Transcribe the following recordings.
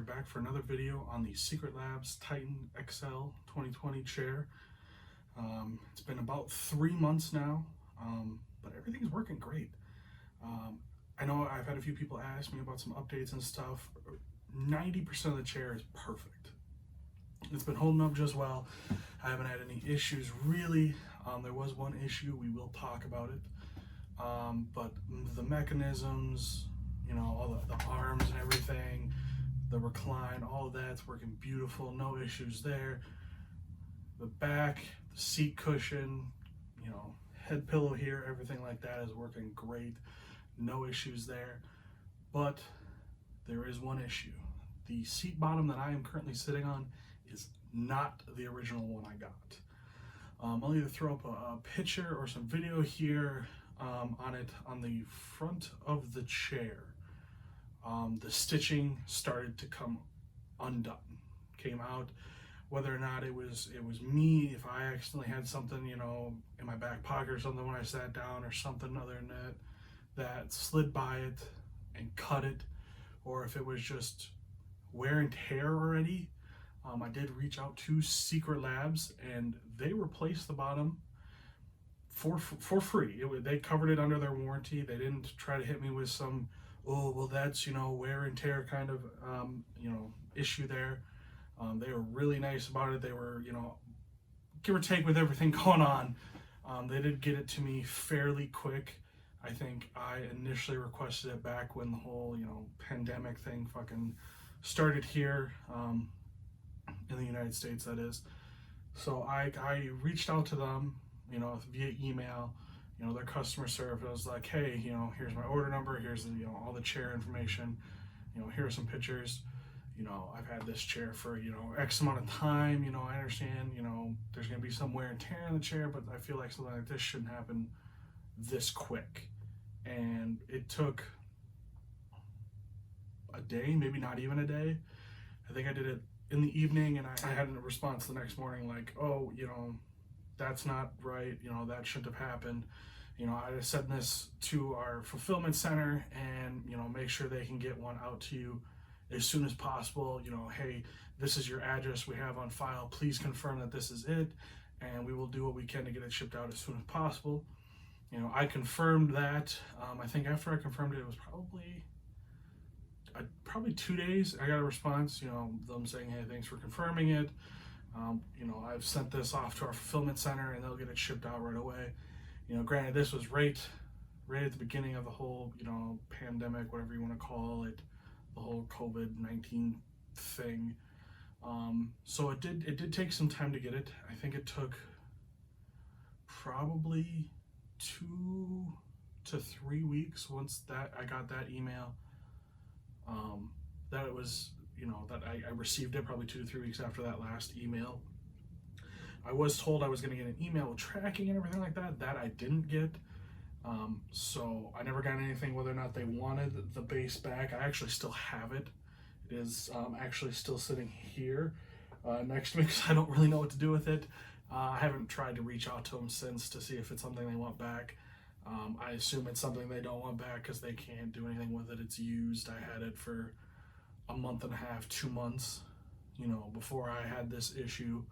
back for another video on the Secret Labs Titan XL 2020 chair. It's been about 3 months now, but everything's working great. I know I've had a few people ask me about some updates and stuff. 90% of the chair is perfect. It's been holding up just well. I haven't had any issues really. There was one issue, we will talk about it. But the mechanisms, all the arms and everything, the recline, all of that's working beautiful, no issues there. The back, the seat cushion, head pillow here, everything like that is working great, no issues there. But there is one issue. The seat bottom that I am currently sitting on is not the original one I got. I'll either throw up a picture or some video here on it. On the front of the chair, the stitching started to come undone, came out. Whether or not it was me, if I accidentally had something, in my back pocket or something when I sat down or something other than that slid by it and cut it, or if it was just wear and tear already. I did reach out to Secret Labs and they replaced the bottom for free. They covered it under their warranty. They didn't try to hit me with some, oh, well, that's, wear and tear kind of, issue there. They were really nice about it. They were, give or take with everything going on. They did get it to me fairly quick. I think I initially requested it back when the whole, pandemic thing fucking started here, in the United States, that is. So I reached out to them, via email, their customer service. I was like, hey, here's my order number, here's the, all the chair information, here are some pictures. I've had this chair for, X amount of time, I understand, there's going to be some wear and tear in the chair, but I feel like something like this shouldn't happen this quick. And it took a day, maybe not even a day. I think I did it in the evening, and I had a response the next morning like, oh, that's not right, that shouldn't have happened. I just sent this to our fulfillment center and, make sure they can get one out to you as soon as possible. Hey, this is your address we have on file. Please confirm that this is it, and we will do what we can to get it shipped out as soon as possible. I confirmed that. I think after I confirmed it, it was probably 2 days. I got a response, them saying, hey, thanks for confirming it. I've sent this off to our fulfillment center and they'll get it shipped out right away. Granted, this was right at the beginning of the whole, pandemic, whatever you want to call it, the whole COVID-19 thing. So it did take some time to get it. I think it took probably 2 to 3 weeks once I got that email, that it was, that I received it probably 2 to 3 weeks after that last email. I was told I was going to get an email with tracking and everything like that. That I didn't get. So I never got anything whether or not they wanted the base back. I actually still have it. It is actually still sitting here next to me because I don't really know what to do with it. I haven't tried to reach out to them since to see if it's something they want back. I assume it's something they don't want back because they can't do anything with it. It's used. I had it for a month and a half, 2 months, before I had this issue.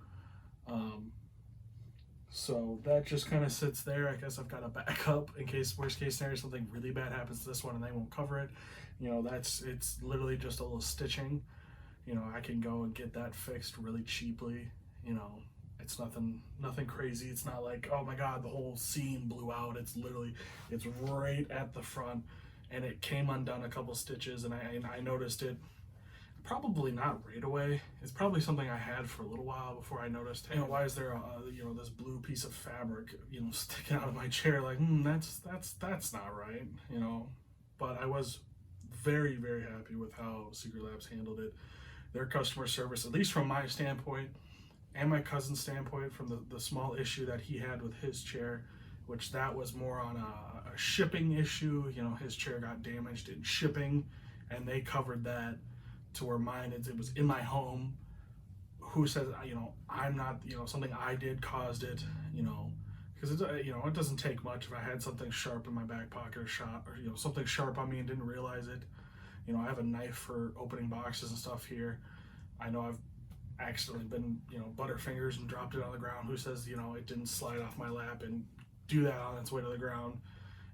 So that just kind of sits there. I guess I've got a backup in case worst case scenario, something really bad happens to this one and they won't cover it. It's literally just a little stitching. I can go and get that fixed really cheaply. It's nothing crazy. It's not like, oh my God, the whole seam blew out. It's right at the front, and it came undone a couple stitches, and I noticed it. Probably not right away. It's probably something I had for a little while before I noticed, hey, why is there this blue piece of fabric, sticking out of my chair? Like, that's not right, But I was very, very happy with how Secret Labs handled it. Their customer service, at least from my standpoint, and my cousin's standpoint, from the small issue that he had with his chair, which that was more on a shipping issue. His chair got damaged in shipping, and they covered that. To where mine, it was in my home. Who says, I'm not, something I did caused it, because it doesn't take much. If I had something sharp in my back pocket or something sharp on me and didn't realize it, You know, I have a knife for opening boxes and stuff here. I know I've accidentally been, you know, butterfingers and dropped it on the ground. Who says, you know, it didn't slide off my lap and do that on its way to the ground?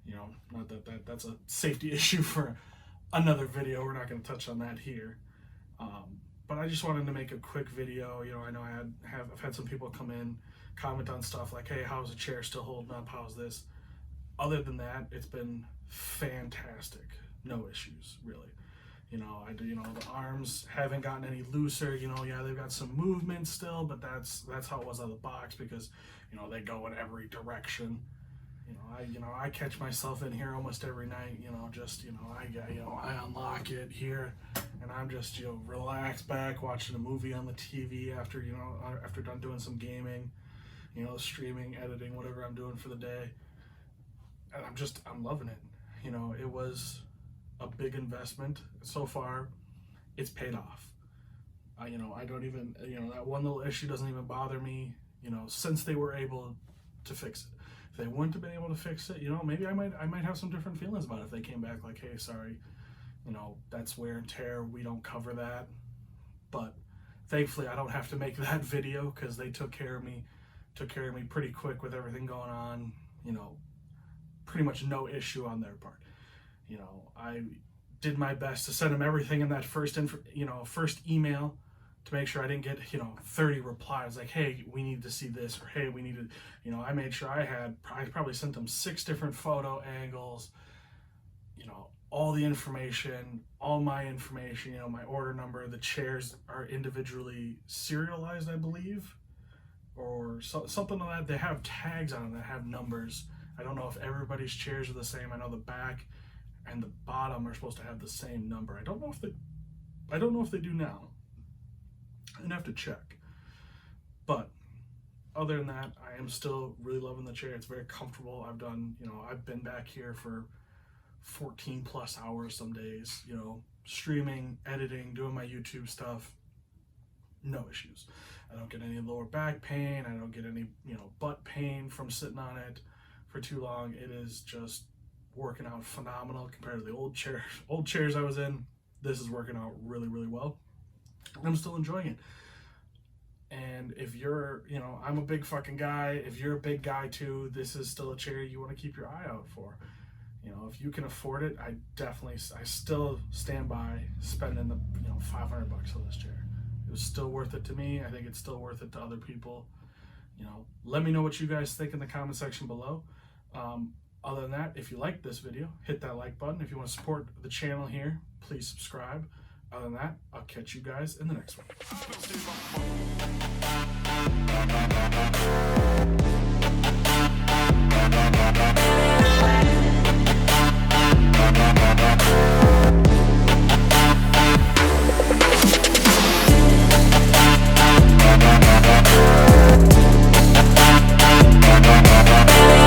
You know, not that's a safety issue for another video. We're not going to touch on that here. But I just wanted to make a quick video. You know, I know I've had some people come in, comment on stuff like, hey, how's the chair still holding up? How's this? Other than that, it's been fantastic. No issues, really. You know, the arms haven't gotten any looser. You know, yeah, they've got some movement still, but that's how it was out of the box, because, you know, they go in every direction. I catch myself in here almost every night, I unlock it here and I'm just, relaxed back watching a movie on the TV after done doing some gaming, streaming, editing, whatever I'm doing for the day. And I'm loving it. It was a big investment. So far, it's paid off. I don't even, that one little issue doesn't even bother me, since they were able to fix it. If they wouldn't have been able to fix it, maybe I might have some different feelings about it if they came back like, hey, sorry, that's wear and tear, we don't cover that. But thankfully I don't have to make that video, because they took care of me pretty quick with everything going on. Pretty much no issue on their part. I did my best to send them everything in that first email, to make sure I didn't get 30 replies like, hey, we need to see this, or hey, we need to, I made sure I probably sent them 6 different photo angles, all the information, all my information, my order number. The chairs are individually serialized, I believe, or something like that. They have tags on them that have numbers. I don't know if everybody's chairs are the same. I know the back and the bottom are supposed to have the same number. I don't know if they do now. I'd have to check. But other than that, I am still really loving the chair. It's very comfortable. I've been back here for 14 plus hours some days, streaming, editing, doing my YouTube stuff. No issues. I don't get any lower back pain. I don't get any, butt pain from sitting on it for too long. It is just working out phenomenal compared to the old chairs I was in. This is working out really, really well. I'm still enjoying it. And if you're, I'm a big fucking guy. If you're a big guy too, this is still a chair you want to keep your eye out for. If you can afford it, I still stand by spending the, $500 on this chair. It was still worth it to me. I think it's still worth it to other people. Let me know what you guys think in the comment section below. Other than that, if you liked this video, hit that like button. If you want to support the channel here, please subscribe. Other than that, I'll catch you guys in the next one.